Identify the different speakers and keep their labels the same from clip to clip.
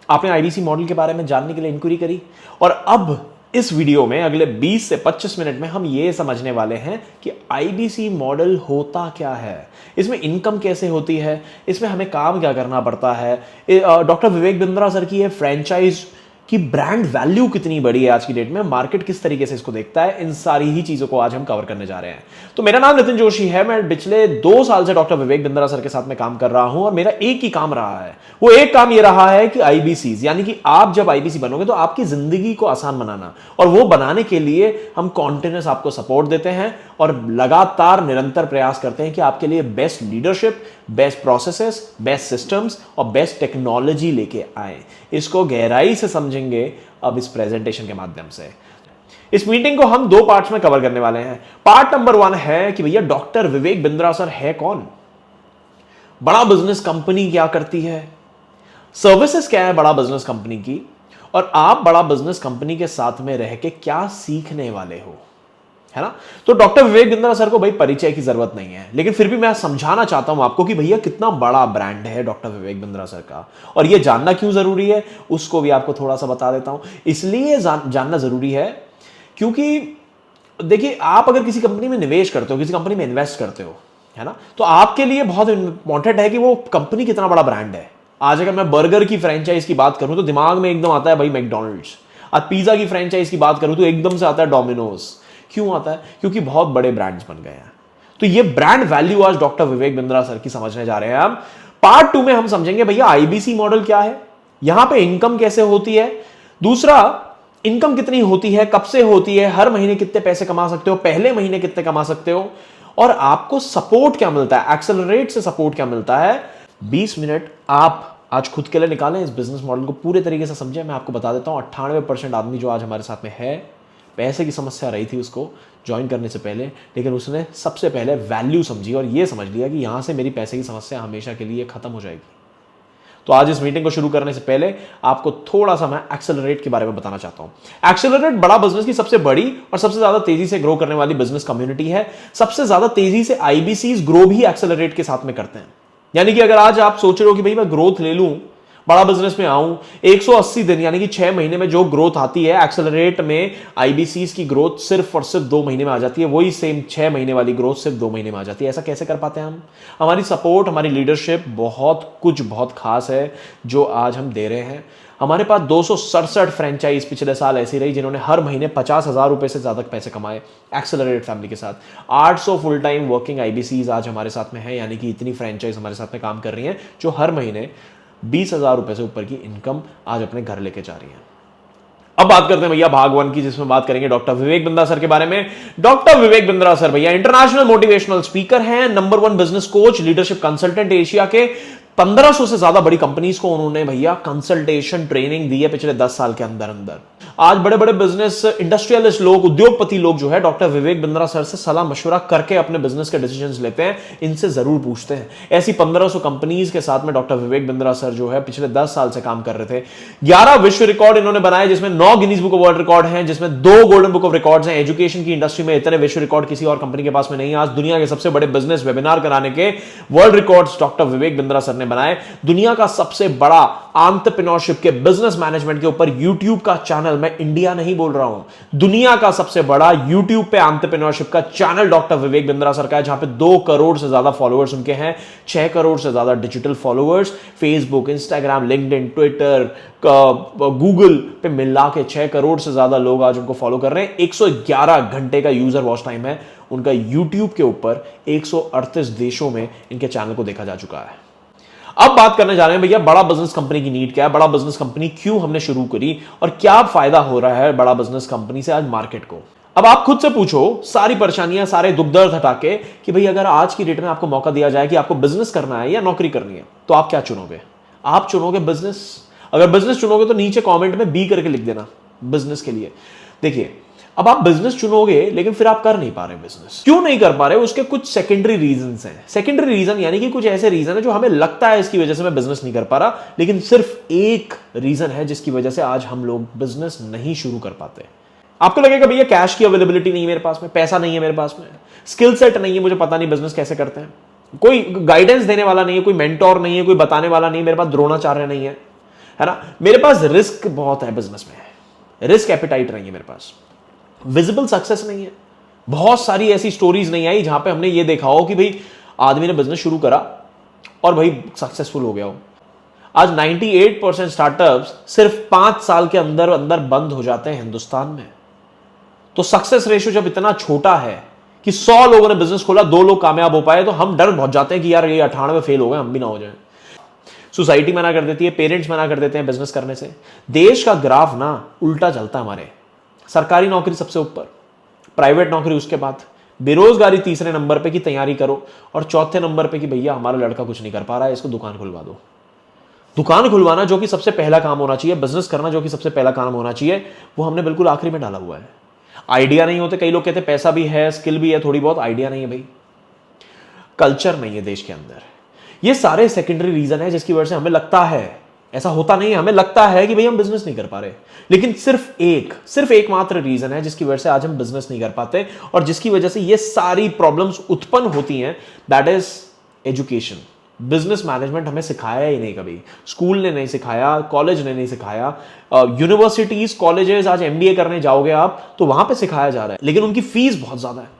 Speaker 1: आपने IBC model के बारे में जानने के लिए इंक्वायरी करी और अब इस वीडियो में अगले 20 से 25 मिनट में हम ये समझने वाले हैं कि आईबीसी मॉडल होता क्या है, इसमें इनकम कैसे होती है, इसमें हमें काम क्या करना पड़ता है, डॉक्टर विवेक बिंद्रा सर की ये फ्रेंचाइज कि ब्रांड वैल्यू कितनी बड़ी है आज की डेट में, मार्केट किस तरीके से इसको देखता है, इन सारी ही चीजों को आज हम कवर करने जा रहे हैं। तो मेरा नाम नितिन जोशी है, मैं पिछले 2 साल से डॉक्टर विवेक बिंद्रा सर के साथ में काम कर रहा हूं और मेरा एक ही काम रहा है, वो एक काम ये रहा है कि आईबीसी यानी कि आप जब आईबीसी बनोगे तो आपकी जिंदगी को आसान बनाना, और वो बनाने के लिए हम कॉन्टिन्यूस आपको सपोर्ट देते हैं और लगातार निरंतर प्रयास करते हैं कि आपके लिए best leadership, best processes, best systems और बेस्ट टेक्नोलॉजी लेके आए। इसको गहराई से समझेंगे अब इस प्रेजेंटेशन के माध्यम से। इस मीटिंग को हम 2 पार्ट्स में कवर करने वाले हैं। पार्ट नंबर 1 है कि भैया डॉक्टर विवेक बिंद्रा सर है कौन, बड़ा बिजनेस कंपनी क्या करती है, सर्विसेज क्या है बड़ा बिजनेस कंपनी की, और आप बड़ा बिजनेस कंपनी के साथ में रह के क्या सीखने वाले हो, है ना। तो डॉक्टर विवेक बिंद्रा सर को भाई परिचय की जरूरत नहीं है, लेकिन फिर भी मैं समझाना चाहता हूं आपको कि भैया कितना बड़ा ब्रांड है डॉक्टर विवेक बिंद्रा सर का, और यह जानना क्यों जरूरी है उसको भी आपको थोड़ा सा बता देता हूं। इसलिए जानना जरूरी है क्योंकि देखिए, आप अगर किसी कंपनी में निवेश करते हो, किसी कंपनी में इन्वेस्ट करते हो, है ना, तो आपके लिए बहुत इंपॉर्टेंट है कि वो कंपनी कितना बड़ा ब्रांड है। आज अगर मैं बर्गर की फ्रेंचाइज की बात करूं तो दिमाग में एकदम आता है भाई मैकडॉनल्ड्स। आज पिज्जा की फ्रेंचाइज की बात करूं तो एकदम से आता है डोमिनोज। क्यों आता है? क्योंकि बहुत बड़े ब्रांड्स बन गए हैं। तो ये ब्रांड वैल्यू आज डॉक्टर विवेक बिंद्रा सर की समझने जा रहे हैं हम। पार्ट 2 में हम समझेंगे भैया आईबीसी मॉडल क्या है, यहां पे इनकम कैसे होती है, दूसरा इनकम कितनी होती है, कब से होती है, हर महीने कितने पैसे कमा सकते हो, पहले महीने कितने कमा सकते हो, और आपको सपोर्ट क्या मिलता है, एक्सेलरेट से सपोर्ट क्या मिलता है। 20 मिनट आप आज खुद के लिए निकालें, इस बिजनेस मॉडल को पूरे तरीके से समझें। मैं आपको बता देता हूं 98% आदमी जो आज हमारे साथ में है, पैसे की समस्या रही थी उसको ज्वाइन करने से पहले, लेकिन उसने सबसे पहले वैल्यू समझी और ये समझ लिया कि यहां से मेरी पैसे की समस्या हमेशा के लिए खत्म हो जाएगी। तो आज इस मीटिंग को शुरू करने से पहले आपको थोड़ा सा मैं एक्सेलरेट के बारे में बताना चाहता हूं। एक्सेलरेट बड़ा बिजनेस की सबसे बड़ी और सबसे ज्यादा तेजी से ग्रो करने वाली बिजनेस कम्युनिटी है। सबसे ज्यादा तेजी से आईबीसीज ग्रो भी एक्सेलरेट के साथ में करते हैं। यानी कि अगर आज आप सोच रहे हो कि भाई मैं ग्रोथ ले लूं, बड़ा बिजनेस में आऊं, 180 दिन यानी कि 6 महीने में जो ग्रोथ आती है एक्सेलरेट में, आईबीसीज की ग्रोथ सिर्फ और सिर्फ 2 महीने में आ जाती है। वही सेम 6 महीने वाली ग्रोथ सिर्फ 2 महीने में आ जाती है। ऐसा कैसे कर पाते हैं हम? हमारी सपोर्ट, हमारी लीडरशिप बहुत खास है जो आज हम दे रहे हैं। हमारे पास 267 फ्रेंचाइज पिछले साल ऐसी रही जिन्होंने हर महीने 50,000 रुपए से ज्यादा पैसे कमाए एक्सेलरेट फैमिली के साथ। 800 फुल टाइम वर्किंग आईबीसीज आज हमारे साथ में है, यानी कि इतनी फ्रेंचाइज हमारे साथ में काम कर रही हैं जो हर महीने 20,000 रुपए से ऊपर की इनकम आज अपने घर लेके जा रही है। अब बात करते हैं भैया भाग 1 की, जिसमें बात करेंगे डॉक्टर विवेक बिंद्रा सर के बारे में। डॉक्टर विवेक बिंद्रा सर भैया इंटरनेशनल मोटिवेशनल स्पीकर हैं, number 1 business coach, leadership consultant Asia के। 1500 से ज्यादा बड़ी कंपनीज को उन्होंने भैया कंसल्टेशन ट्रेनिंग दी है पिछले 10 साल के अंदर अंदर। आज बड़े बड़े बिजनेस इंडस्ट्रियलिस्ट लोग, उद्योगपति लोग जो है डॉक्टर विवेक बिंद्रा सर से सलाह मशवरा करके अपने बिजनेस के डिसीजंस लेते हैं, इनसे जरूर पूछते हैं। ऐसी 1500 कंपनीज के साथ में डॉक्टर विवेक बिंद्रा सर जो है पिछले 10 साल से काम कर रहे थे। 11 विश्व रिकॉर्ड इन्होंने बनाए, जिसमें 9 Guinness book of world record हैं, जिसमें 2 गोल्डन बुक ऑफ रिकॉर्ड्स हैं। एजुकेशन की इंडस्ट्री में इतने विश्व रिकॉर्ड किसी और कंपनी के पास में नहीं है। आज दुनिया के सबसे बड़े बिजनेस वेबिनार कराने के world records doctor Vivek Bindra sir ने बनाए। दुनिया का सबसे बड़ा एंटरप्रेन्योरशिप के, बिजनेस मैनेजमेंट के ऊपर यूट्यूब का चैनल, मैं इंडिया नहीं बोल रहा हूं, दुनिया का सबसे बड़ा यूट्यूब पे एंटरप्रेन्योरशिप का channel doctor Vivek Bindra sir का है, जहां पे 2 करोड़ से ज्यादा फॉलोअर्स उनके हैं, 6 करोड़ से ज्यादा digital followers, Facebook, Instagram, LinkedIn, Twitter, Google पे मिला के 6 करोड़ से ज्यादा लोग आज उनको फॉलो कर रहे हैं। 111 घंटे का यूजर वॉच टाइम है उनका यूट्यूब के ऊपर। 138 देशों में इनके चैनल को देखा जा चुका है। अब बात करने जा रहे हैं भैया बड़ा बिजनेस कंपनी की नीड क्या है, बड़ा बिजनेस कंपनी क्यों हमने शुरू करी और क्या फायदा हो रहा है बड़ा बिजनेस कंपनी से आज मार्केट को। अब आप खुद से पूछो सारी परेशानियां, सारे दुख दर्द हटा के कि भाई अगर आज की डेट में आपको मौका दिया जाए कि आपको बिजनेस करना है या नौकरी करनी है, तो आप क्या चुनोगे? आप चुनोगे बिजनेस। अगर बिजनेस चुनोगे तो नीचे कमेंट में बी करके लिख देना बिजनेस के लिए। देखिए, अब आप बिजनेस चुनोगे लेकिन फिर आप कर नहीं पा रहे बिजनेस। क्यों नहीं कर पा रहे? उसके कुछ सेकेंडरी रीजंस हैं। सेकेंडरी रीजन यानी कि कुछ ऐसे रीजन है जो हमें लगता है इसकी वजह से मैं बिजनेस नहीं कर पा रहा, लेकिन सिर्फ एक रीजन है जिसकी वजह से आज हम लोग बिजनेस नहीं शुरू कर पाते। आपको लगेगा भैया कैश की अवेलेबिलिटी नहीं है मेरे पास में, पैसा नहीं है मेरे पास में, स्किल सेट नहीं है, मुझे पता नहीं बिजनेस कैसे करते हैं, कोई गाइडेंस देने वाला नहीं है, कोई मेंटोर नहीं है, कोई बताने वाला नहीं है, मेरे पास द्रोणाचार्य नहीं है। है ना। मेरे पास रिस्क बहुत है बिजनेस में, रिस्क एपिटाइट नहीं है मेरे पास, विजिबल सक्सेस नहीं है। बहुत सारी ऐसी स्टोरीज नहीं आई जहां पे हमने ये देखा हो कि भाई आदमी ने बिजनेस शुरू करा और भाई सक्सेसफुल हो गया हो। आज 98% स्टार्टअप्स सिर्फ 5 साल के अंदर अंदर बंद हो जाते हैं हिंदुस्तान में। तो सक्सेस रेशियो जब इतना छोटा है कि 100 लोगों ने बिजनेस खोला, 2 लोग कामयाब हो पाए, तो हम डर बहुत जाते हैं कि यार ये 98 फेल हो गए, हम भी ना हो जाए। सोसाइटी मना कर देती है, पेरेंट्स मना कर देते हैं बिजनेस करने से। देश का ग्राफ ना उल्टा चलता है हमारे। सरकारी नौकरी सबसे ऊपर, प्राइवेट नौकरी उसके बाद, बेरोजगारी तीसरे नंबर पे की तैयारी करो, और चौथे नंबर पे कि भैया हमारा लड़का कुछ नहीं कर पा रहा है, इसको दुकान खुलवा दो। दुकान खुलवाना जो कि सबसे पहला काम होना चाहिए, बिजनेस करना जो कि सबसे पहला काम होना चाहिए, वो हमने बिल्कुल आखिरी में डाला हुआ है। आइडिया नहीं होते, कई लोग कहते हैं पैसा भी है, स्किल भी है थोड़ी बहुत, आइडिया नहीं है भाई, कल्चर नहीं है देश के अंदर। ये सारे सेकेंडरी रीजन है जिसकी वजह से हमें लगता है, ऐसा होता नहीं है, हमें लगता है कि भाई हम बिजनेस नहीं कर पा रहे, लेकिन सिर्फ एक मात्र रीजन है जिसकी वजह से आज हम बिजनेस नहीं कर पाते और जिसकी वजह से ये सारी प्रॉब्लम्स उत्पन्न होती हैं, that is education. Business management हमें सिखाया ही नहीं कभी, स्कूल ने नहीं सिखाया, कॉलेज ने नहीं सिखाया, यूनिवर्सिटीज कॉलेजेस, आज एमबीए करने जाओगे आप तो वहां पे सिखाया जा रहा है, लेकिन उनकी फीस बहुत ज्यादा है।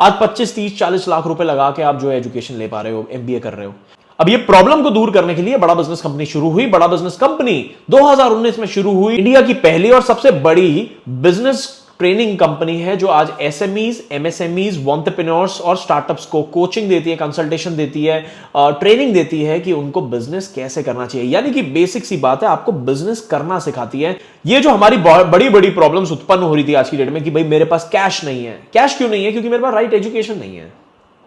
Speaker 1: आज 25, 30, 40 लाख रुपए लगा के आप जो एजुकेशन ले पा रहे हो, एमबीए कर रहे हो। अब ये प्रॉब्लम को दूर करने के लिए बड़ा बिजनेस कंपनी शुरू हुई। बड़ा बिजनेस कंपनी 2019 में शुरू हुई, इंडिया की पहली और सबसे बड़ी बिजनेस ट्रेनिंग कंपनी है जो आज एसएमईज, एमएसएमईज, एंटरप्रेन्योर्स और स्टार्टअप्स को कोचिंग देती है, कंसल्टेशन देती है, ट्रेनिंग देती है कि उनको बिजनेस कैसे करना चाहिए। यानी कि बेसिक सी बात है, आपको बिजनेस करना सिखाती है। ये जो हमारी बड़ी बड़ी प्रॉब्लम्स उत्पन्न हो रही थी आज की डेट में कि भाई मेरे पास कैश नहीं है, कैश क्यों नहीं है? क्योंकि मेरे पास राइट एजुकेशन नहीं है।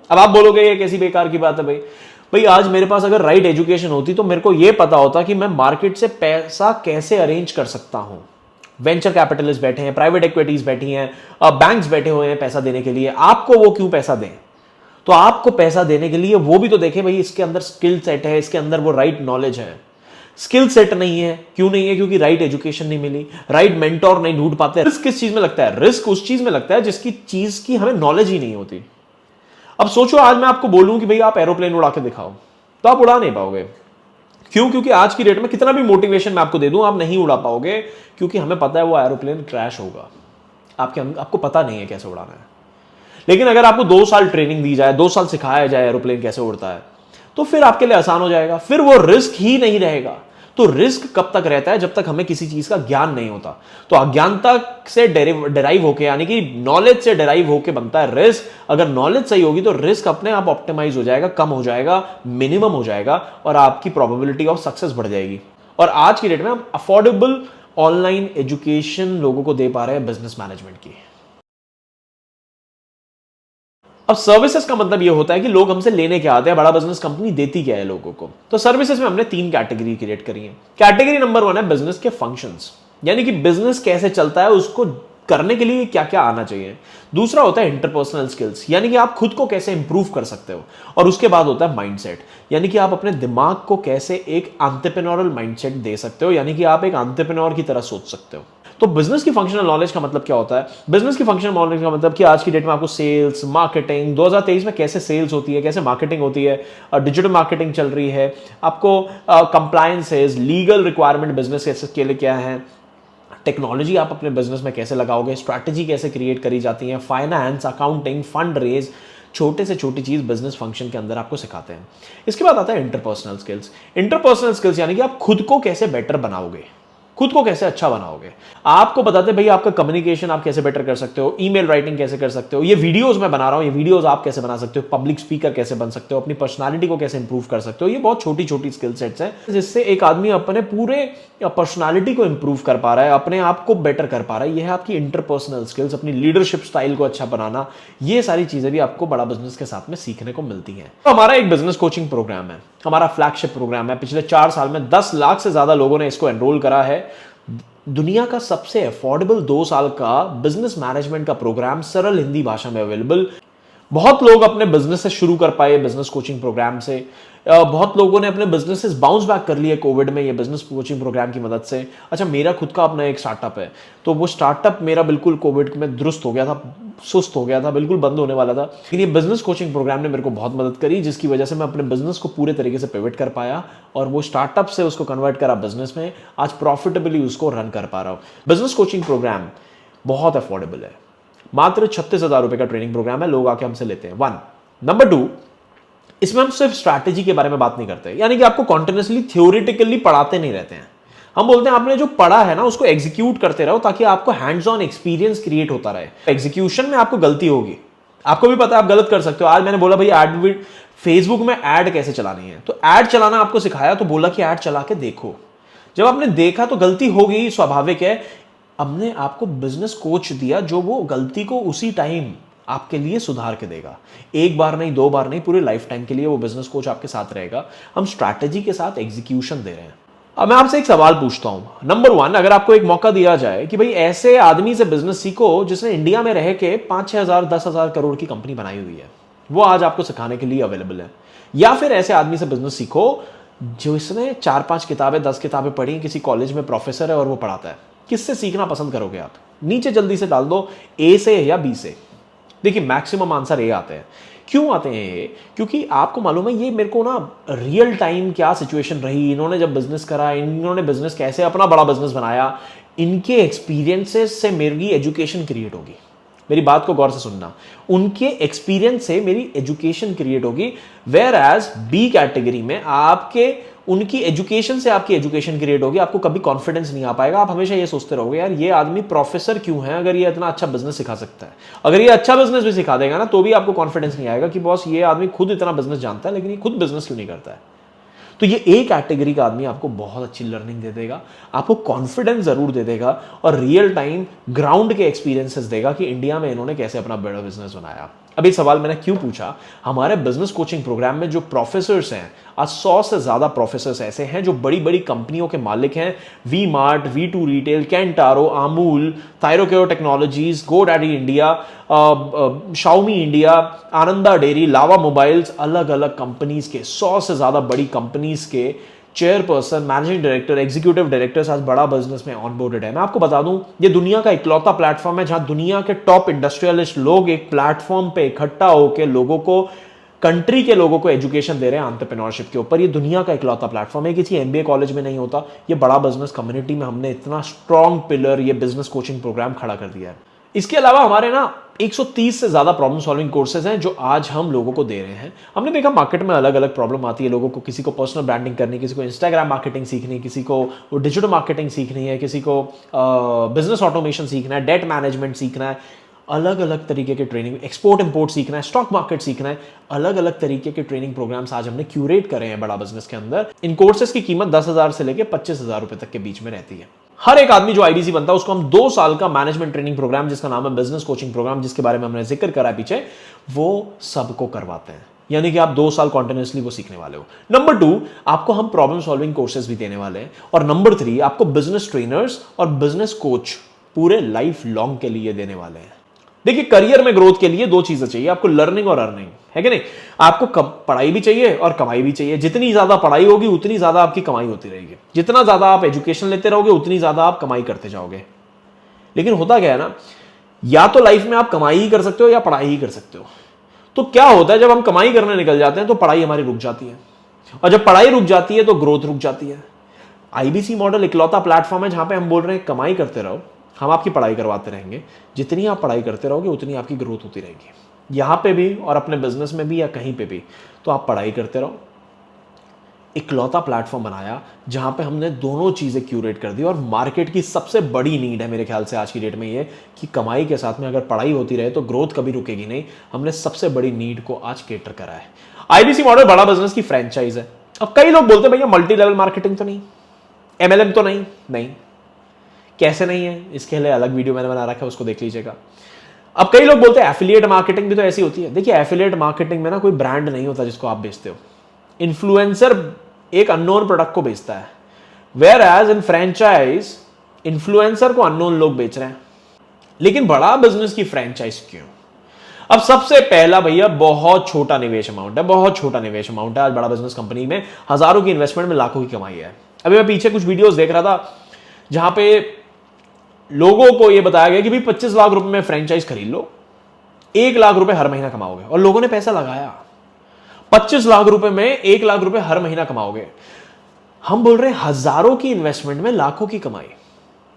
Speaker 1: अब आप बोलोगे ये कैसी बेकार की बात है भाई आज मेरे पास अगर राइट एजुकेशन होती तो मेरे को यह पता होता कि मैं मार्केट से पैसा कैसे अरेंज कर सकता हूं। वेंचर कैपिटलिस्ट बैठे हैं, प्राइवेट इक्विटीज बैठी हैं, बैंक्स बैठे हुए हैं पैसा देने के लिए, आपको वो क्यों पैसा दें? तो आपको पैसा देने के लिए वो भी तो देखें भाई इसके अंदर स्किल सेट है, इसके अंदर वो राइट नॉलेज है। स्किल सेट नहीं है, क्यों नहीं है? क्योंकि राइट एजुकेशन नहीं मिली, राइट मेंटोर नहीं ढूंढ पाते। रिस्क किस चीज में लगता है? रिस्क उस चीज में लगता है जिसकी चीज की हमें नॉलेज ही नहीं होती। अब सोचो आज मैं आपको बोलूं कि भाई आप एरोप्लेन उड़ा के दिखाओ, तो आप उड़ा नहीं पाओगे। क्यों? क्योंकि आज की डेट में कितना भी मोटिवेशन मैं आपको दे दूं, आप नहीं उड़ा पाओगे, क्योंकि हमें पता है वो एरोप्लेन क्रैश होगा। आपको पता नहीं है कैसे उड़ाना है। लेकिन अगर आपको 2 साल ट्रेनिंग दी जाए, 2 साल सिखाया जाए एरोप्लेन कैसे उड़ता है, तो फिर आपके लिए आसान हो जाएगा, फिर वो रिस्क ही नहीं रहेगा। तो रिस्क कब तक रहता है? जब तक हमें किसी चीज का ज्ञान नहीं होता। तो अज्ञानता से डेराइव होके, यानी कि नॉलेज से डेराइव होके बनता है रिस्क। अगर नॉलेज सही होगी तो रिस्क अपने आप ऑप्टिमाइज हो जाएगा, कम हो जाएगा, मिनिमम हो जाएगा और आपकी प्रोबेबिलिटी ऑफ सक्सेस बढ़ जाएगी। और आज की डेट में हम अफोर्डेबल ऑनलाइन एजुकेशन लोगों को दे पा रहे हैं बिजनेस मैनेजमेंट की। अब सर्विसेज का मतलब ये होता है कि लोग हमसे लेने क्या आते हैं, बड़ा बिजनेस कंपनी देती क्या है लोगों को। तो सर्विसेज में हमने 3 कैटेगरी क्रिएट करी है। कैटेगरी नंबर 1 है बिजनेस के फंक्शंस, यानी कि बिजनेस कैसे चलता है, उसको करने के लिए क्या क्या आना चाहिए। दूसरा होता है इंटरपर्सनल स्किल्स, यानी कि आप खुद को कैसे इंप्रूव कर सकते हो। और उसके बाद होता है माइंडसेट, यानी कि आप अपने दिमाग को कैसे एक एंटरप्रेन्योरल माइंडसेट दे सकते हो, यानी कि आप एक एंटरप्रेन्योर की तरह सोच सकते हो। तो बिजनेस की फंक्शनल नॉलेज का मतलब क्या होता है? बिजनेस की फंक्शनल नॉलेज का मतलब कि आज की डेट में आपको सेल्स, मार्केटिंग, 2023 में कैसे सेल्स होती है, कैसे मार्केटिंग होती है, डिजिटल मार्केटिंग चल रही है, आपको कंप्लायंसेस, लीगल रिक्वायरमेंट बिजनेस के लिए क्या है, टेक्नोलॉजी आप अपने बिजनेस में कैसे लगाओगे, स्ट्रैटेजी कैसे क्रिएट करी जाती है, फाइनेंस, अकाउंटिंग, फंड रेज, छोटे से छोटी चीज बिजनेस फंक्शन के अंदर आपको सिखाते हैं। इसके बाद आता है इंटरपर्सनल स्किल्स। इंटरपर्सनल स्किल्स यानी कि आप खुद को कैसे बेटर बनाओगे, खुद को कैसे अच्छा बनाओगे। आपको बताते हैं भाई आपका कम्युनिकेशन आप कैसे बेटर कर सकते हो, ईमेल राइटिंग कैसे कर सकते हो, ये वीडियोस मैं बना रहा हूं, ये वीडियोस आप कैसे बना सकते हो, पब्लिक स्पीकर कैसे बन सकते हो, अपनी पर्सनालिटी को कैसे इंप्रूव कर सकते हो। ये बहुत छोटी छोटी स्किल सेट्स हैं जिससे एक आदमी अपने पूरे पर्सनालिटी को इंप्रूव कर पा रहा है, अपने आप को बेटर कर पा रहा है। ये है आपकी इंटरपर्सनल स्किल्स, अपनी लीडरशिप स्टाइल को अच्छा बनाना। ये सारी चीजें भी आपको बड़ा बिजनेस के साथ में सीखने को मिलती हैं। तो हमारा एक बिजनेस कोचिंग प्रोग्राम है, हमारा फ्लैगशिप प्रोग्राम है। पिछले 4 साल में 10 लाख से ज्यादा लोगों ने इसको एनरोल करा है। दुनिया का सबसे अफोर्डेबल 2 साल का बिजनेस मैनेजमेंट का प्रोग्राम सरल हिंदी भाषा में अवेलेबल। बहुत लोग अपने बिजनेस से शुरू कर पाए बिजनेस कोचिंग प्रोग्राम से। बहुत लोगों ने अपने बिजनेसेस बाउंस बैक कर लिए कोविड में ये बिजनेस कोचिंग प्रोग्राम की मदद से। अच्छा, मेरा खुद का अपना एक स्टार्टअप है, तो वो स्टार्टअप मेरा बिल्कुल कोविड में दुरुस्त हो गया था, सुस्त हो गया था, बिल्कुल बंद होने वाला था। लेकिन ये बिजनेस कोचिंग प्रोग्राम ने मेरे को बहुत मदद करी, जिसकी वजह से मैं अपने बिजनेस को पूरे तरीके से पिवट कर पाया और वो स्टार्टअप से उसको कन्वर्ट करा बिजनेस में, आज प्रॉफिटेबली उसको रन कर पा रहा हूँ। बिजनेस कोचिंग प्रोग्राम बहुत अफोर्डेबल है, मात्र 36,000 रुपए का ट्रेनिंग प्रोग्राम है, लोग आके हमसे लेते हैं। 1 नंबर 2, इसमें हम सिर्फ स्ट्रैटेजी के बारे में बात नहीं करते, यानी कि आपको कॉन्टिन्यूसली थ्योरेटिकली पढ़ाते नहीं रहते हैं। हम बोलते हैं आपने जो पढ़ा है ना उसको एग्जीक्यूट करते रहो, ताकि आपको हैंड्स ऑन एक्सपीरियंस क्रिएट होता रहे। एग्जीक्यूशन में आपको गलती होगी, आपको भी पता है आप गलत कर सकते हो। आज मैंने बोला भाई एड, फेसबुक में ऐड कैसे चलानी है, तो ऐड चलाना आपको सिखाया, तो बोला कि ऐड चला के देखो। जब आपने देखा तो गलती हो गई, स्वाभाविक है। हमने आपको बिजनेस कोच दिया जो वो गलती को उसी टाइम आपके लिए सुधार के देगा। एक बार नहीं, 2 बार नहीं, पूरे लाइफ टाइम के लिए वो बिजनेस कोच आपके साथ रहेगा। हम स्ट्रैटेजी के साथ एग्जीक्यूशन दे रहे हैं। अब मैं आपसे एक सवाल पूछता हूं। नंबर 1, अगर आपको एक मौका दिया जाए कि भाई ऐसे आदमी से बिजनेस सीखो जिसने इंडिया में रह के 5-6 हजार 10,000 करोड़ की कंपनी बनाई हुई है, वो आज आपको सिखाने के लिए अवेलेबल है। या फिर ऐसे आदमी से बिजनेस सीखो जो इसने 4-5 किताबें 10 किताबें पढ़ी, किसी कॉलेज में प्रोफेसर है और वो पढ़ाता है, किससे सीखना पसंद करोगे आप? नीचे जल्दी से डाल दो, ए से या बी से। देखिए मैक्सिमम आंसर ए आते हैं। क्यों आते हैं ये? क्योंकि आपको मालूम है ये मेरे को ना रियल टाइम क्या सिचुएशन रही, इन्होंने जब बिजनेस करा, इन्होंने बिजनेस कैसे अपना बड़ा बिजनेस बनाया, इनके एक्सपीरियंसेस से मेरी एजुकेशन क्रिएट होगी। मेरी बात को गौर से सुनना, उनके एक्सपीरियंस से मेरी एजुकेशन क्रिएट होगी। वेयर एज बी कैटेगरी में आपके उनकी एजुकेशन से आपकी एजुकेशन क्रिएट होगी। आपको कभी कॉन्फिडेंस नहीं आ पाएगा, आप हमेशा ये सोचते रहोगे यार ये आदमी प्रोफेसर क्यों है, अगर ये इतना अच्छा बिजनेस सिखा सकता है। अगर ये अच्छा बिजनेस भी सिखा देगा ना तो भी आपको कॉन्फिडेंस नहीं आएगा कि बॉस ये आदमी खुद इतना बिजनेस जानता है लेकिन ये खुद बिजनेस क्यों नहीं करता है। तो ये एक कैटेगरी का आदमी आपको बहुत अच्छी लर्निंग दे देगा, आपको कॉन्फिडेंस जरूर दे देगा और रियल टाइम ग्राउंड के एक्सपीरियंसेस देगा कि इंडिया में इन्होंने कैसे अपना बड़ा बिजनेस बनाया। अब ये सवाल मैंने क्यों पूछा, हमारे बिजनेस कोचिंग प्रोग्राम में जो प्रोफेसर्स हैं, आज 100 से ज्यादा प्रोफेसर्स ऐसे हैं जो बड़ी बड़ी कंपनियों के मालिक हैं। V Mart, V2 retail, Cantaro, Amul, Thyrocare technologies, GoDaddy India, Xiaomi India, Ananda dairy, Lava mobiles, अलग अलग कंपनीज के 100 से ज्यादा बड़ी कंपनीज के chairperson, managing director, executive directors आज बड़ा बिजनेस में ऑनबोर्डेड है। मैं आपको बता दूं ये दुनिया का इकलौता प्लेटफॉर्म है जहां दुनिया के टॉप इंडस्ट्रियलिस्ट लोग एक प्लेटफॉर्म पे इकट्ठा होकर लोगों को, कंट्री के लोगों को एजुकेशन दे रहे हैं एंटरप्रेन्योरशिप के ऊपर। ये दुनिया का इकलौता प्लेटफॉर्म है, किसी MBA कॉलेज में नहीं होता। ये बड़ा बिजनेस कम्युनिटी में हमने इतना स्ट्रॉन्ग पिलर ये बिजनेस कोचिंग प्रोग्राम खड़ा कर दिया है। इसके अलावा हमारे ना 130 से ज्यादा प्रॉब्लम सॉल्विंग कोर्सेज हैं जो आज हम लोगों को दे रहे हैं। हमने देखा मार्केट में अलग अलग प्रॉब्लम आती है लोगों को, किसी को पर्सनल ब्रांडिंग करनी, किसी को इंस्टाग्राम मार्केटिंग सीखनी, किसी को डिजिटल मार्केटिंग सीखनी है, किसी को बिजनेस ऑटोमेशन सीखना है, डेट मैनेजमेंट सीखना है, अलग अलग तरीके के ट्रेनिंग, एक्सपोर्ट इंपोर्ट सीखना है, स्टॉक मार्केट सीखना है, अलग अलग तरीके के ट्रेनिंग प्रोग्राम्स आज हमने क्यूरेट करे हैं बड़ा बिजनेस के अंदर। इन कोर्सेज की कीमत 10,000 से लेकर 25,000 रुपए तक के बीच में रहती है। हर एक आदमी जो IBC बनता है उसको हम 2 साल का मैनेजमेंट ट्रेनिंग प्रोग्राम, जिसका नाम है बिजनेस कोचिंग प्रोग्राम, जिसके बारे में हमने जिक्र करा है पीछे, वो सबको करवाते हैं। यानी कि आप 2 साल कॉन्टिन्यूसली वो सीखने वाले हो। नंबर 2, आपको हम प्रॉब्लम सॉल्विंग कोर्सेज भी देने वाले हैं। और नंबर 3, आपको बिजनेस ट्रेनर्स और बिजनेस कोच पूरे लाइफ लॉन्ग के लिए देने वाले हैं। देखिए करियर में ग्रोथ के लिए 2 चीजें चाहिए आपको, लर्निंग और अर्निंग, है कि नहीं? आपको पढ़ाई भी चाहिए और कमाई भी चाहिए। जितनी ज्यादा पढ़ाई होगी उतनी ज्यादा आपकी कमाई होती रहेगी, जितना ज्यादा आप एजुकेशन लेते रहोगे उतनी ज्यादा आप कमाई करते जाओगे। लेकिन होता क्या है ना, या तो लाइफ में आप कमाई ही कर सकते हो या पढ़ाई ही कर सकते हो। तो क्या होता है जब हम कमाई करने निकल जाते हैं तो पढ़ाई हमारी रुक जाती है, और जब पढ़ाई रुक जाती है तो ग्रोथ रुक जाती है। IBC मॉडल इकलौता प्लेटफॉर्म है जहां पे हम बोल रहे हैं कमाई करते रहो, हम आपकी पढ़ाई करवाते रहेंगे। जितनी आप पढ़ाई करते रहोगे उतनी आपकी ग्रोथ होती रहेगी, यहां पे भी और अपने बिजनेस में भी या कहीं पे भी। तो आप पढ़ाई करते रहो। इकलौता प्लेटफॉर्म बनाया जहां पे हमने दोनों चीजें क्यूरेट कर दी। और मार्केट की सबसे बड़ी नीड है मेरे ख्याल से आज की डेट में ये कि कमाई के साथ में अगर पढ़ाई होती रहे तो ग्रोथ कभी रुकेगी नहीं। हमने सबसे बड़ी नीड को आज केटर करा है। IBC मॉडल बड़ा बिजनेस की फ्रेंचाइज है। अब कई लोग बोलते हैं भैया मल्टी लेवल मार्केटिंग तो नहीं, MLM तो नहीं, कैसे नहीं है, इसके लिए अलग वीडियो मैंने बना रखा है, उसको देख लीजिएगा। अब कई लोग बोलते हैं एफिलिएट मार्केटिंग भी तो ऐसी होती है। देखिए एफिलिएट मार्केटिंग में ना कोई ब्रांड नहीं होता जिसको आप बेचते हो, इन्फ्लुएंसर एक अननोन प्रोडक्ट को बेचता है, whereas in franchise influencer को अननोन लोग बेच रहे हैं। लेकिन बड़ा बिजनेस की फ्रेंचाइज क्यों? अब सबसे पहला भैया बहुत छोटा निवेश अमाउंट है, बहुत छोटा निवेश अमाउंट है। आज बड़ा बिजनेस कंपनी में हजारों की इन्वेस्टमेंट में लाखों की कमाई है। अभी मैं पीछे कुछ वीडियोस देख रहा था जहां पे लोगों को यह बताया गया कि भाई 25 लाख रुपए में फ्रेंचाइज खरीद लो, 1 लाख रुपए हर महीना कमाओगे, और लोगों ने पैसा लगाया। 25 लाख रुपए में 1 लाख रुपए हर महीना कमाओगे। हम बोल रहे हैं हजारों की इन्वेस्टमेंट में लाखों की कमाई।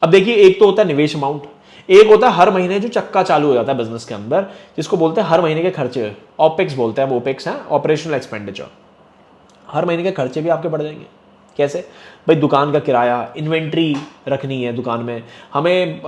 Speaker 1: अब देखिए, एक तो होता है निवेश अमाउंट, एक होता है हर महीने जो चक्का चालू हो जाता है बिजनेस के अंदर, जिसको बोलते हैं हर महीने के खर्चे, ऑपेक्स बोलते हैं। वो ओपेक्स है, ऑपरेशनल एक्सपेंडिचर। हर महीने के खर्चे भी आपके बढ़ जाएंगे। कैसे भाई? दुकान का किराया, इन्वेंट्री रखनी है दुकान में, हमें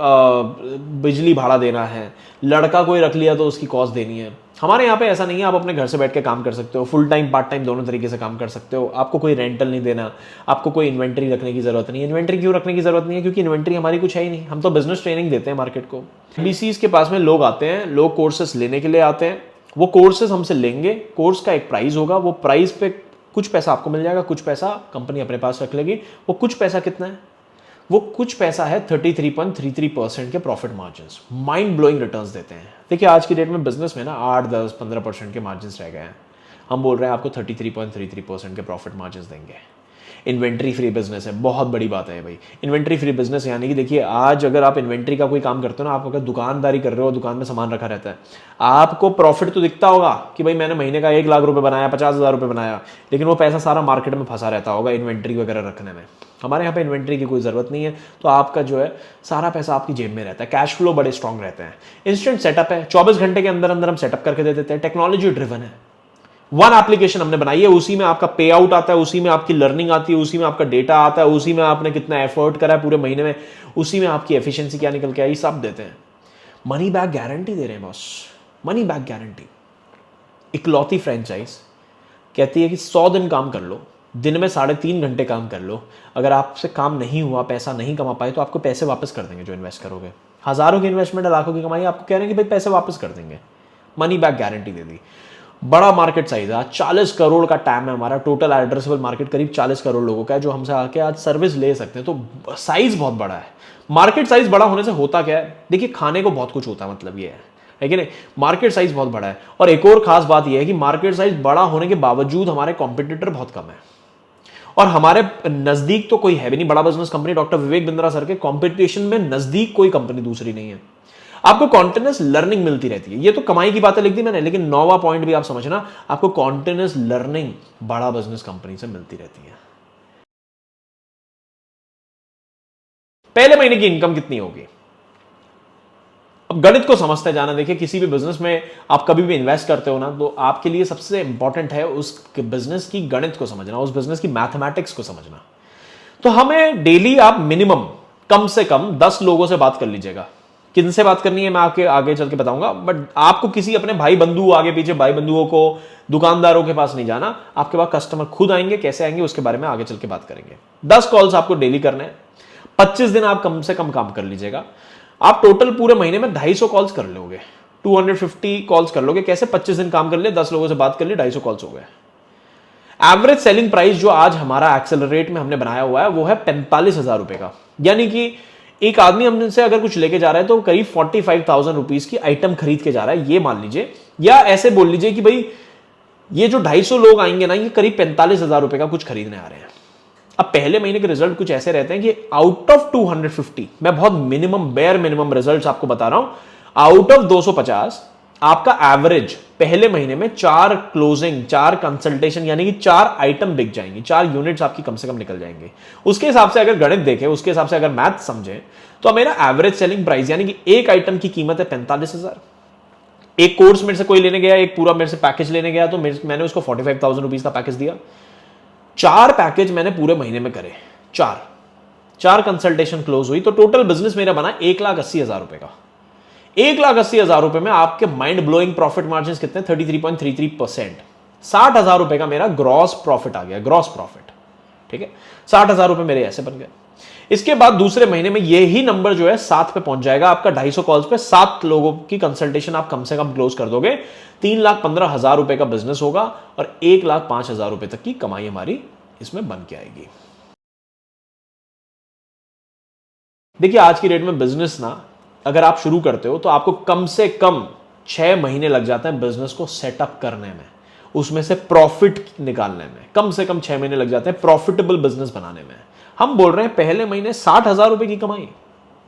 Speaker 1: बिजली भाड़ा देना है, लड़का कोई रख लिया तो उसकी कॉस्ट देनी है। हमारे यहाँ पे ऐसा नहीं है, आप अपने घर से बैठ के काम कर सकते हो, फुल टाइम पार्ट टाइम दोनों तरीके से काम कर सकते हो। आपको कोई रेंटल नहीं देना, आपको कोई इन्वेंट्री रखने की जरूरत नहीं है। इन्वेंट्री क्यों रखने की जरूरत नहीं है? क्योंकि इन्वेंट्री हमारी कुछ है ही नहीं, हम तो बिजनेस ट्रेनिंग देते हैं मार्केट को। बीसीज के पास में लोग आते हैं, लोग कोर्सेस लेने के लिए आते हैं, वो कोर्सेस हमसे लेंगे, कोर्स का एक प्राइस होगा, वो प्राइस पे कुछ पैसा आपको मिल जाएगा, कुछ पैसा कंपनी अपने पास रख लेगी। वो कुछ पैसा कितना है? वो कुछ पैसा है 33.33% के profit margin. Mind blowing returns देते हैं। देखिए, आज की डेट में बिजनेस में ना 8, 10, 15% के मार्जिन रह गए हैं। हम बोल रहे हैं आपको 33.33% के प्रॉफिट मार्जिन देंगे। इन्वेंट्री फ्री बिजनेस है, बहुत बड़ी बात है भाई। इन्वेंट्री फ्री बिजनेस यानी कि देखिए, आज अगर आप इन्वेंट्री का कोई काम करते हो ना, आप अगर दुकानदारी कर रहे हो, दुकान में सामान रखा रहता है, आपको प्रॉफिट तो दिखता होगा कि भाई मैंने महीने का 1 लाख रुपए बनाया, 50,000 रुपए बनाया, लेकिन वो पैसा सारा मार्केट में फंसा रहता होगा इन्वेंट्री वगैरह रखने में। हमारे यहाँ पे इन्वेंट्री की कोई जरूरत नहीं है, तो आपका जो है सारा पैसा आपकी जेब में रहता है। कैश फ्लो बड़े स्ट्रांग रहते हैं। इंस्टेंट सेटअप है, 24 घंटे के अंदर अंदर हम सेटअप करके दे देते हैं। टेक्नोलॉजी ड्रिवन है, वन एप्लीकेशन हमने बनाई है, उसी में आपका पे आउट आता है, उसी में आपकी लर्निंग आती है, उसी में आपका डेटा आता है, उसी में आपने कितना एफर्ट करा है पूरे महीने में, उसी में आपकी एफिशिएंसी क्या निकल के आई, सब देते हैं। मनी बैक गारंटी दे रहे हैं बॉस, मनी बैक गारंटी। इकलौती फ्रेंचाइज कहती है कि 100 दिन काम कर लो, दिन में 3.5 घंटे काम कर लो, अगर आपसे काम नहीं हुआ, पैसा नहीं कमा पाए, तो आपको पैसे वापस कर देंगे जो इन्वेस्ट करोगे। हजारों की इन्वेस्टमेंट है, लाखों की कमाई, आपको कह रहे हैं कि भाई पैसे वापस कर देंगे। मनी बैक गारंटी दे दी। बड़ा मार्केट साइज है, आज 40 करोड़ का टैम है हमारा। टोटल एड्रेसेबल मार्केट करीब 40 करोड़ लोगों का है, जो हमसे आके आज सर्विस ले सकते हैं। तो साइज बहुत बड़ा है। मार्केट साइज बड़ा होने से होता क्या है? देखिए, खाने को बहुत कुछ होता है, मतलब ये है कि नहीं? मार्केट साइज बहुत बड़ा है। और एक और खास बात यह है कि मार्केट साइज बड़ा होने के बावजूद हमारे कॉम्पिटिटर बहुत कम है, और हमारे नजदीक तो कोई है भी नहीं बड़ा business company. Doctor Vivek Bindra sir के कंपटीशन में नजदीक कोई कंपनी दूसरी नहीं है। आपको कॉन्टिन्यूस लर्निंग मिलती रहती है। ये तो कमाई की बातें लिख दी मैंने, लेकिन 9वां पॉइंट भी आप समझना, आपको कॉन्टिन्यूस लर्निंग बड़ा बिजनेस कंपनी से मिलती रहती है। पहले महीने की इनकम कितनी होगी? अब गणित को समझते जाना। देखिए, किसी भी बिजनेस में आप कभी भी इन्वेस्ट करते हो ना, तो आपके लिए सबसे इंपॉर्टेंट है उस बिजनेस की गणित को समझना, उस बिजनेस की मैथमेटिक्स को समझना। तो हमें डेली आप मिनिमम कम से कम 10 लोगों से बात कर लीजिएगा। किन से बात करनी है मैं आपके आगे चल के बताऊंगा, बट आपको किसी अपने भाई बंधु, आगे पीछे भाई बंधुओं को, दुकानदारों के पास नहीं जाना। आपके पास कस्टमर खुद आएंगे, कैसे आएंगे उसके बारे में आगे चल के बात करेंगे। 10 कॉल्स आपको डेली करने हैं। 25 दिन आप कम से कम काम कर लीजिएगा। आप टोटल पूरे महीने में 250 कॉल्स कर लोगे, 250 कॉल्स कर लोगे। कैसे? 25 दिन काम कर लिए, 10 लोगों से बात कर ली, 250 कॉल्स हो गए। एवरेज सेलिंग प्राइस जो आज हमारा एक्सेलरेट में हमने बनाया हुआ है, वो है 45,000 रुपए का। यानी कि एक आदमी हमसे अगर कुछ लेके जा रहा है तो करीब 45,000 रुपीज की आइटम खरीद के जा रहा है, ये मान लीजिए। या ऐसे बोल लीजिए कि भाई ये जो 250 लोग आएंगे ना, ये करीब 45,000 रुपए का कुछ खरीदने आ रहे हैं। अब पहले महीने के रिजल्ट कुछ ऐसे रहते हैं कि आउट ऑफ 250, मैं बहुत मिनिमम, बेयर मिनिमम रिजल्ट आपको बता रहा हूं, आउट ऑफ 250 आपका एवरेज पहले महीने में 4 क्लोजिंग, 4 कंसल्टेशन, यानी कि 4 आइटम बिक जाएंगी, 4 यूनिट्स आपकी कम से कम निकल जाएंगे। उसके हिसाब से अगर गणित देखें, उसके हिसाब से अगर मैथ समझें, तो मेरा एवरेज सेलिंग प्राइस यानी कि एक आइटम की कीमत है 45,000। एक कोर्स मेरे से कोई लेने गया, एक पूरा मेरे से पैकेज लेने गया, तो मैंने उसको 45,000 रुपीज का पैकेज दिया। 4 पैकेज मैंने पूरे महीने में करे, 4 कंसल्टेशन क्लोज हुई, तो टोटल बिजनेस मेरा बना 1,80,000 रुपए का। 1,80,000 रुपए में आपके माइंड ब्लोइंग प्रॉफिट मार्जिन कितने? 33.33%। 60,000 रुपए का मेरा ग्रॉस प्रॉफिट आ गया, ग्रॉस प्रॉफिट। ठीक है, 60,000 रुपए मेरे ऐसे बन गए। इसके बाद दूसरे महीने में यही नंबर जो है 7 पे पहुंच जाएगा आपका। 250 कॉल्स पे 7 लोगों की कंसल्टेशन आप कम से कम क्लोज कर दोगे। 3,15,000 रुपए का बिजनेस होगा और 1,05,000 रुपए तक की कमाई हमारी इसमें बन के आएगी। देखिए, आज की डेट में बिजनेस ना, अगर आप शुरू करते हो तो आपको कम से कम 6 महीने लग जाते हैं बिजनेस को सेटअप करने में, उसमें से प्रॉफिट निकालने में कम से कम 6 महीने लग जाते हैं प्रॉफिटेबल बिजनेस बनाने में। हम बोल रहे हैं पहले महीने 60,000 रुपए की कमाई।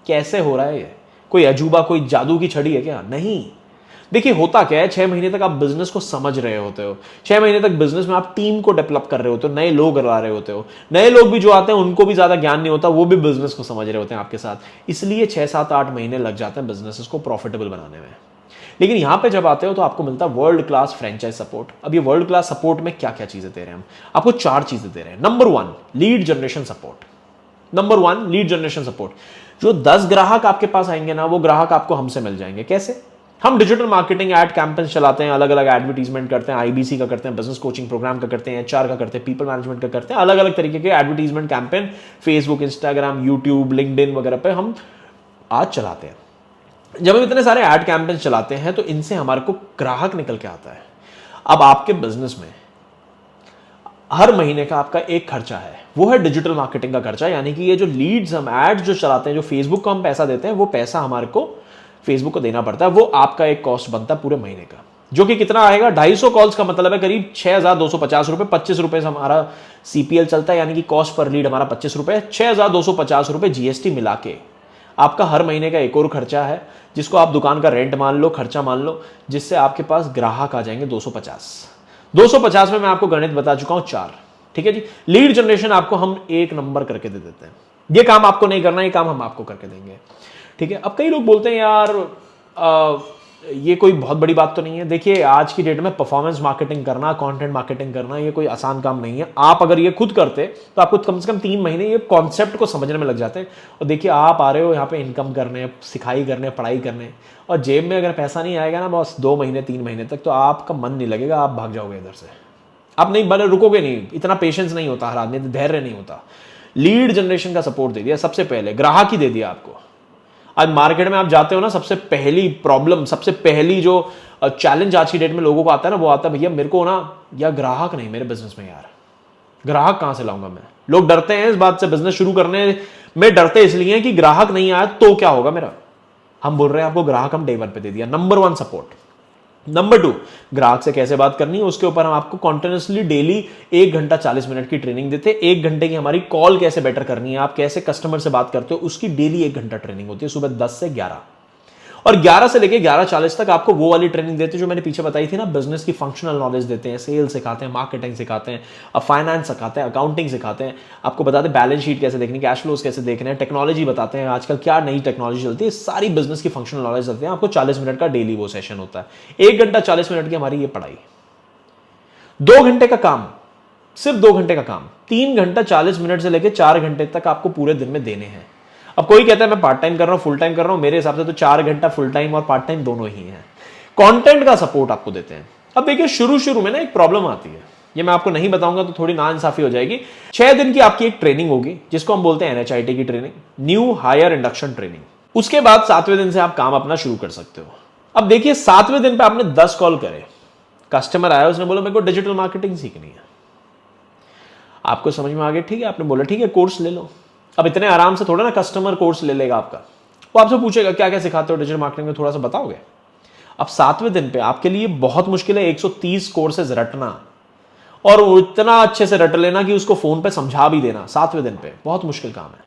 Speaker 1: कैसे हो रहा है ये? कोई अजूबा, कोई जादू की छड़ी है क्या? नहीं। देखिए होता क्या है, 6 महीने तक आप बिजनेस को समझ रहे होते हो, 6 महीने तक बिजनेस में आप टीम को डेवलप कर रहे होते हो, नए लोग ला रहे होते हो, नए लोग भी जो आते हैं उनको भी ज्यादा ज्ञान नहीं होता, वो भी बिजनेस को समझ रहे होते हैं आपके साथ, इसलिए 6, 7, 8 महीने लग जाते हैं बिजनेस को प्रॉफिटेबल बनाने में। लेकिन यहां पे जब आते हो तो आपको मिलता है वर्ल्ड क्लास फ्रेंचाइज सपोर्ट। अब ये वर्ल्ड क्लास सपोर्ट में क्या क्या चीजें दे रहे हैं हम? आपको 4 चीजें दे रहे हैं। Number 1 lead generation support. Number 1 lead generation support. जो 10 ग्राहक आपके पास आएंगे ना, वो ग्राहक आपको हमसे मिल जाएंगे। कैसे? हम डिजिटल मार्केटिंग एड कैंपेन चलाते हैं, अलग अलग एडवर्टीजमेंट करते हैं, आईबीसी का करते हैं, बिजनेस कोचिंग प्रोग्राम का करते हैं, एचआर का करते हैं, पीपल मैनेजमेंट का करते हैं, अलग अलग तरीके के advertisement campaign Facebook, Instagram, YouTube, LinkedIn वगैरह पे हम आज चलाते हैं। जब हम इतने सारे एड कैंपेन चलाते हैं तो इनसे हमारे को ग्राहक निकल के आता है। अब आपके बिजनेस में हर महीने का आपका एक खर्चा है, वो है डिजिटल मार्केटिंग का खर्चा, यानी कि ये जो लीड्स हम एड्स जो चलाते हैं, जो फेसबुक को हम पैसा देते हैं, वो पैसा हमारे को फेसबुक को देना पड़ता है। वो आपका एक कॉस्ट बनता है पूरे महीने का, जो कि कितना आएगा? 250 कॉल्स का मतलब है करीब 6,250 रुपए। 25 रुपए से हमारा सीपीएल चलता है, यानी कि कॉस्ट पर लीड हमारा 25 रुपए। 6,250 रुपए जीएसटी मिला के आपका हर महीने का एक और खर्चा है, जिसको आप दुकान का रेंट मान लो, खर्चा मान लो, जिससे आपके पास ग्राहक आ जाएंगे 250 में मैं आपको गणित बता चुका हूं 4। ठीक है जी। लीड जनरेशन आपको हम 1 नंबर करके दे देते हैं। ये काम आपको नहीं करना, ये काम हम आपको करके देंगे। ठीक है। अब कई लोग बोलते हैं यार ये कोई बहुत बड़ी बात तो नहीं है। देखिए आज की डेट में परफॉर्मेंस मार्केटिंग करना, कंटेंट मार्केटिंग करना, ये कोई आसान काम नहीं है। आप अगर ये खुद करते तो आपको कम से कम 3 महीने ये कॉन्सेप्ट को समझने में लग जाते हैं। और देखिए आप आ रहे हो यहाँ पे इनकम करने, सिखाई करने, पढ़ाई करने, और जेब में अगर पैसा नहीं आएगा ना बस 2 महीने 3 महीने तक, तो आपका मन नहीं लगेगा, आप भाग जाओगे इधर से। आप नहीं बने, रुकोगे नहीं, इतना पेशेंस नहीं होता हर आदमी, धैर्य नहीं होता। लीड जनरेशन का सपोर्ट दे दिया सबसे पहले, ग्राहक ही दे दिया आपको। आज मार्केट में आप जाते हो ना, सबसे पहली प्रॉब्लम, सबसे पहली जो चैलेंज आज की डेट में लोगों को आता है ना, वो आता है भैया मेरे को ना या ग्राहक नहीं मेरे बिजनेस में, यार ग्राहक कहां से लाऊंगा मैं। लोग डरते हैं इस बात से, बिजनेस शुरू करने में डरते इसलिए कि ग्राहक नहीं आया तो क्या होगा मेरा। हम बोल रहे हैं आपको ग्राहक हम डे 1 पे दे दिया। Number 1 support. नंबर 2 ग्राहक से कैसे बात करनी है, उसके ऊपर हम आपको कॉन्टिन्यूसली डेली 1 घंटा 40 मिनट की ट्रेनिंग देते हैं। 1 घंटे की हमारी कॉल कैसे बेटर करनी है, आप कैसे कस्टमर से बात करते हो, उसकी डेली 1 घंटा ट्रेनिंग होती है, सुबह 10 से 11, और 11 से लेके 11:40 तक आपको वो वाली ट्रेनिंग देते हैं जो मैंने पीछे बताई थी ना। बिजनेस की फंक्शनल नॉलेज देते हैं, सेल सिखाते हैं, मार्केटिंग सिखाते हैं, फाइनेंस सिखाते हैं, अकाउंटिंग सिखाते हैं, आपको बताते हैं बैलेंस शीट कैसे देखनी, कैश फ्लोज कैसे देखने हैं, टेक्नोलॉजी बताते हैं, आजकल क्या नई टेक्नोलॉजी चलती है, सारी बिजनेस की फंक्शनल नॉलेज देते हैं आपको। 40 मिनट का डेली वो सेशन होता है। 1 घंटा 40 मिनट की हमारी ये पढ़ाई, 2 घंटे का काम, सिर्फ 2 घंटे का काम, 3 घंटा 40 मिनट से लेकर 4 घंटे तक आपको पूरे दिन में देने हैं। अब कोई कहता है मैं पार्ट टाइम कर रहा हूं, फुल टाइम कर रहा हूं, मेरे हिसाब से तो 4 घंटा फुल टाइम और पार्ट टाइम दोनों ही है। कंटेंट का सपोर्ट आपको देते हैं। अब देखिए शुरू में ना एक प्रॉब्लम आती है, ये मैं आपको नहीं बताऊंगा तो थोड़ी नाइंसाफी हो जाएगी। 6 दिन की आपकी एक ट्रेनिंग होगी जिसको हम बोलते हैं NHIT की training, new hire induction training. उसके बाद 7वें दिन से आप काम अपना शुरू कर सकते हो। अब देखिए 7वें दिन पे आपने 10 कॉल करे, कस्टमर आया, उसने बोला मेरे को डिजिटल मार्केटिंग सीखनी है। आपको समझ में आ गया, ठीक है, आपने बोला ठीक है कोर्स ले लो। अब इतने आराम से थोड़ा ना कस्टमर कोर्स ले लेगा आपका, वो आपसे पूछेगा क्या क्या सिखाते हो डिजिटल मार्केटिंग में, थोड़ा सा बताओगे। अब 7वें दिन पे आपके लिए बहुत मुश्किल है 130 कोर्सेज रटना, और इतना अच्छे से रट लेना कि उसको फोन पे समझा भी देना। 7वें दिन पे बहुत मुश्किल काम है।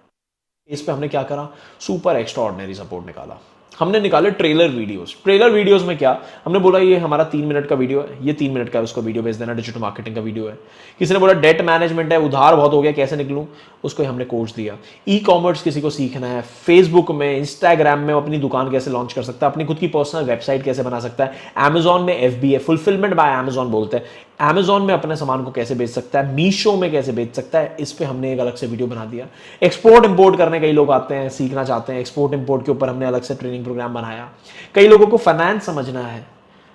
Speaker 1: इस पे हमने क्या करा, सुपर एक्स्ट्रा ऑर्डिनरी सपोर्ट निकाला। हमने निकाले ट्रेलर वीडियोस। ट्रेलर वीडियोस में क्या, हमने बोला ये हमारा 3 मिनट का वीडियो है, ये 3 मिनट का उसको वीडियो भेज देना, डिजिटल मार्केटिंग का वीडियो है। किसी ने बोला डेट मैनेजमेंट है, उधार बहुत हो गया, कैसे निकलूं, उसको हमने कोर्स दिया। ई कॉमर्स किसी को सीखना है, फेसबुक में, इंस्टाग्राम में अपनी दुकान कैसे लॉन्च कर सकता है, अपनी खुद की पर्सनल वेबसाइट कैसे बना सकता है, अमेजॉन में FBA, फुलफिलमेंट बाय अमेजॉन बोलते हैं, अमेजॉन में अपने सामान को कैसे बेच सकता है, मीशो में कैसे बेच सकता है, इस पे हमने एक अलग से वीडियो बना दिया। एक्सपोर्ट इंपोर्ट करने कई लोग आते हैं, सीखना चाहते हैं, एक्सपोर्ट इंपोर्ट के ऊपर हमने अलग से ट्रेनिंग प्रोग्राम बनाया। कई लोगों को फाइनेंस समझना है,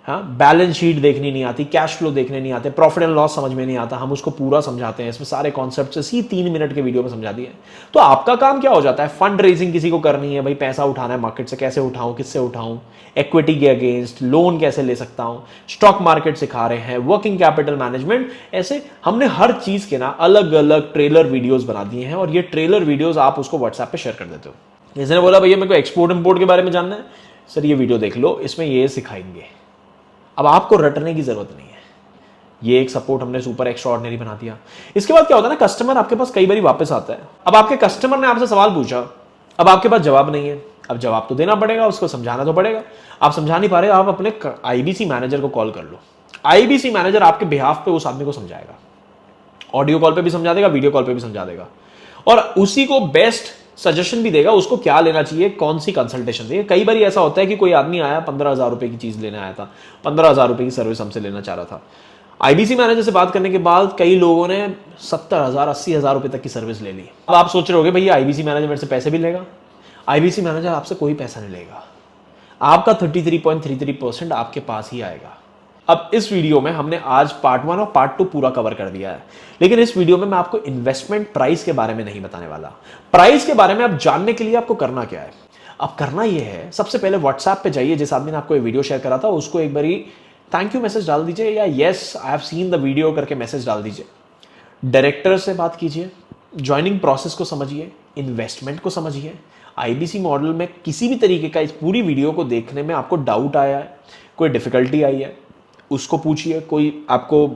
Speaker 1: हाँ, बैलेंस शीट देखनी नहीं आती, कैश फ्लो देखने नहीं आते, प्रॉफिट एंड लॉस समझ में नहीं आता, हम उसको पूरा समझाते हैं। इसमें सारे कॉन्सेप्ट इसी 3 मिनट के वीडियो में समझा दिए। तो आपका काम क्या हो जाता है, फंड रेजिंग किसी को करनी है, भाई पैसा उठाना है मार्केट से, कैसे उठाऊं, किससे उठाऊं, इक्विटी के अगेंस्ट लोन कैसे ले सकता हूं, स्टॉक मार्केट सिखा रहे हैं, वर्किंग कैपिटल मैनेजमेंट, ऐसे हमने हर चीज के ना अलग अलग ट्रेलर वीडियोस बना दिए हैं। और ये ट्रेलर वीडियोस आप उसको व्हाट्सएप पे शेयर कर देते हो। किसी ने बोला भैया मेरे को एक्सपोर्ट इंपोर्ट के बारे में जानना है, सर ये वीडियो देख लो, इसमें ये सिखाएंगे। अब आपको रटने की जरूरत नहीं है, ये एक सपोर्ट हमने सुपर एक्स्ट्राऑर्डिनरी बना दिया। इसके बाद क्या होता है ना, कस्टमर आपके पास कई बार वापस आता है। अब आपके कस्टमर ने आपसे सवाल पूछा, अब आपके पास जवाब नहीं है, अब जवाब तो देना पड़ेगा, उसको समझाना तो पड़ेगा। आप समझा नहीं पा रहे, आप अपने आईबीसी मैनेजर को कॉल कर लो। आईबीसी मैनेजर आपके बिहाफ पे उस आदमी को समझाएगा, ऑडियो कॉल पे भी समझा देगा, वीडियो कॉल पे भी समझा देगा, और उसी को बेस्ट सजेशन भी देगा उसको क्या लेना चाहिए, कौन सी कंसल्टेशन चाहिए। कई बार ऐसा होता है कि कोई आदमी आया 15,000 रुपए की चीज लेने आया था, 15,000 रुपए की सर्विस हमसे लेना चाह रहा था। आईबीसी मैनेजर से बात करने के बाद कई लोगों ने 70,000 80,000 रुपए तक की सर्विस ले ली। अब आप सोच रहे होगे भैया आईबीसी मैनेजर मेरे से पैसे भी लेगा। आईबीसी मैनेजर आपसे कोई पैसा नहीं लेगा, आपका 33.33% आपके पास ही आएगा। अब इस वीडियो में हमने आज पार्ट 1 और पार्ट 2 पूरा कवर कर दिया है, लेकिन इस वीडियो में मैं आपको इन्वेस्टमेंट प्राइस के बारे में नहीं बताने वाला। प्राइस के बारे में आप जानने के लिए आपको करना क्या है, अब करना यह है, सबसे पहले व्हाट्सएप पे जाइए, जिस आदमी ने आपको ये वीडियो शेयर करा था उसको एक बारी थैंक यू मैसेज डाल दीजिए, या yes I have seen the video करके मैसेज डाल दीजिए। डायरेक्टर से बात कीजिए, ज्वाइनिंग प्रोसेस को समझिए, इन्वेस्टमेंट को समझिए। आईबीसी मॉडल में किसी भी तरीके का इस पूरी वीडियो को देखने में आपको डाउट आया है, कोई डिफिकल्टी आई है, उसको पूछिए। कोई आपको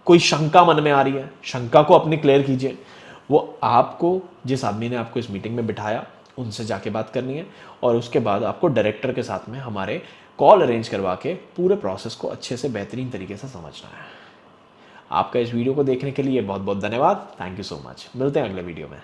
Speaker 1: कोई शंका मन में आ रही है, शंका को अपनी क्लियर कीजिए। वो आपको जिस आदमी ने आपको इस मीटिंग में बिठाया उनसे जाके बात करनी है, और उसके बाद आपको डायरेक्टर के साथ में हमारे कॉल अरेंज करवा के पूरे प्रोसेस को अच्छे से बेहतरीन तरीके से समझना है। आपका इस वीडियो को देखने के लिए बहुत बहुत धन्यवाद। Thank you so much. मिलते हैं अगले वीडियो में।